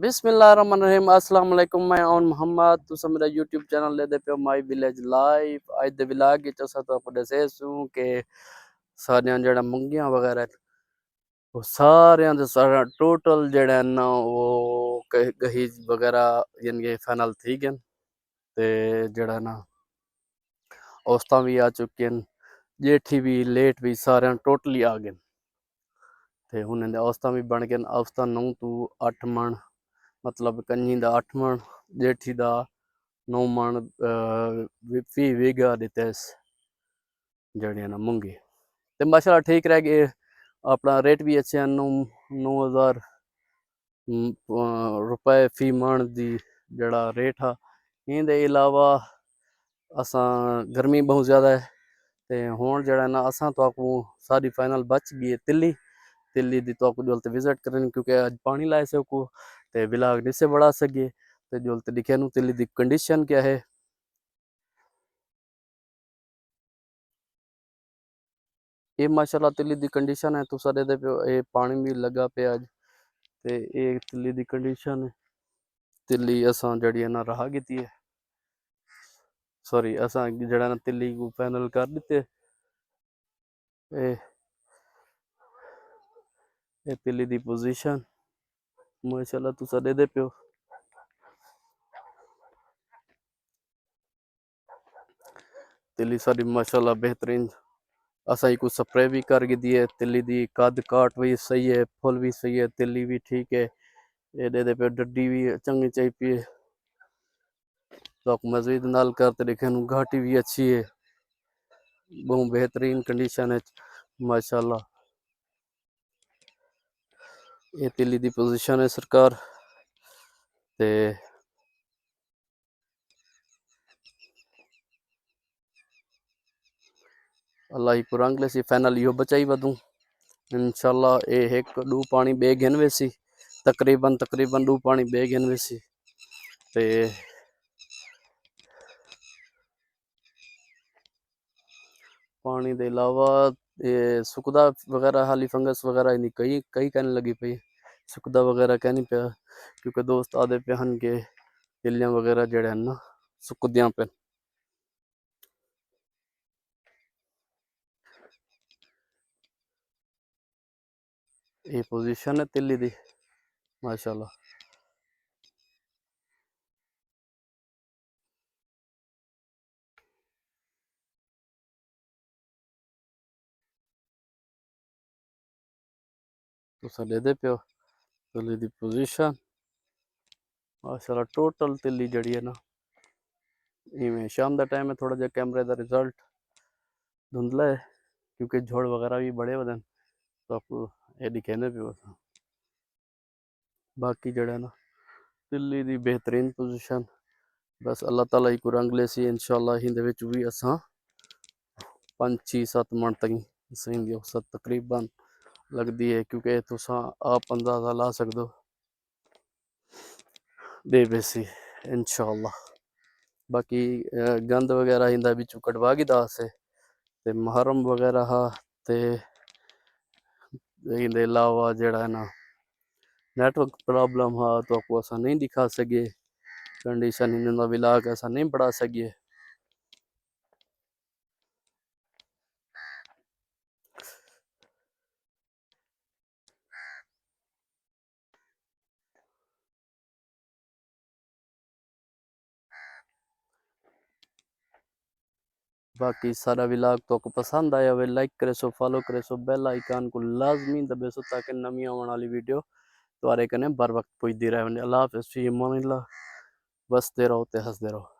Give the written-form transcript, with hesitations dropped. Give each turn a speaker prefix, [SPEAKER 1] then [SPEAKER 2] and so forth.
[SPEAKER 1] बिस्मिल्लाहिर्रहमानिर्रहीम अस्सलाम वालेकुम। मैं ओन मोहम्मद तुस मेरा यूट्यूब चैनल ले दे पे माई विलेज लाइफ अज दे विलाग विच असां तो दसे सूं कि सारियां जेड़ा मुंगियां वगैरह वो सारियां दे सारा टोटल जेड़ा ना वो गहीज वगैरह यानी कि फाइनल थी गए ते जेड़ा ना औसतां भी आ चुके हैं, जेठी भी लेट भी सारे टोटली आ गए ते हुन औसतां भी बन गए। औसतां 9 to 8 मन मतलब कंजी दा 8 मन, जेठी दा 9 मन 20 वीघा दिते जड़ियां ना मूंगी ते माशाल्लाह ठीक रह गए। अपना रेट भी अच्छे हैं, 9,000 रुपए फी मन दी जड़ा रेट हा। इनके अलावा असां गर्मी बहुत ज़्यादा है ते हुण जड़ा ना असां तो आपको सारी फाइनल बच गई है तिल्ली दी तो आपको जोलते विजिट करनी क्योंकि आज पानी लाए से को ते विलाग से बढ़ा सके ते जोलते दिखे नु तिल्ली दी कंडीशन क्या है। ये माशाल्लाह तिल्ली दी कंडीशन है तुसा दे पे ये पानी भी लगा पे आज ते ये तिल्ली दी कंडीशन है। तिल्ली असां जड़ी है ना रहा कीती है, सॉरी असां जड़ा ना तिल्ली को फाइनल कर दिते। ये तिल्ली दी पोजीशन माशाल्लाह तुसा दे पे तिल्ली सारी माशाल्लाह बेहतरीन। असाई कुछ स्प्रे भी कर दी है, तिल्ली दी कद काट भी सही है, फुल भी सही है, तिल्ली भी ठीक है। ये दे पे डड्डी भी चंगी चाहिए पी है तो मजीद नाल करते देखे घाटी भी अच्छी है, बहुत बेहतरीन कंडीशन है माशाल्लाह। ये तिल्ली दी पोजीशन है सरकार ते अल्लाह ही पुरंगले सी फाइनल यो बचाई वदूं इंशाल्लाह। ये एक दू पानी बे गिन वेसी तकरीबन दू पानी बे गिन वेसी ते पानी के अलावा ये सुकदा वगैरह हाली फंगस वगैरह इन्हीं कई कई कहने लगी पई सुकदा वगैरह कहनी पे क्योंकि दोस्त आदे पे हन के तिलियां वगैरह जड़े हैं ना सुकदियां पे। ये पोजीशन है तिल्ली दी माशाल्लाह। तुसा दे पियो तिल्ली दी पोजीशन माशाल्लाह। टोटल तिल्ली जड़ी है ना इवें शाम का टाइम है, थोड़ा जा कैमरे का रिजल्ट धुंधला है क्योंकि झोड़ वगैरह भी बड़े वदन तो आपको ये दिखेंदे पियो। बाकी जड़ा ना तिल्ली दी बेहतरीन पोजीशन बस अल्लाह ताला ही को रंग ले सी इंशाल्लाह हिंदे विच भी असां 5-6-7 मन तक सही औसत तकरीबन लगती है क्योंकि तुसा आप अंदाजा ला सकते हो दे बेसी इंशाल्लाह। बाकी गंद वगैरह इंदा बिचू कटवा गी दास है ते मुहर्रम वगैरह हा ते इनके अलावा जड़ा है ना नेटवर्क प्रॉब्लम हा तो आपको ऐसा नहीं दिखा सके कंडीशन इनका विलाग ऐसा नहीं बढ़ा सके। बाकी सारा व्लॉग तो आपको पसंद आया हो लाइक करे सो फॉलो करे सो बेल आइकन को लाजमी दबे सो ताकि नवी आने वाली वीडियो तुम्हारे कने बर वक्त पुजदी रहे। अल्लाह हाफिज़, बसते रहो ते हंसते रहो।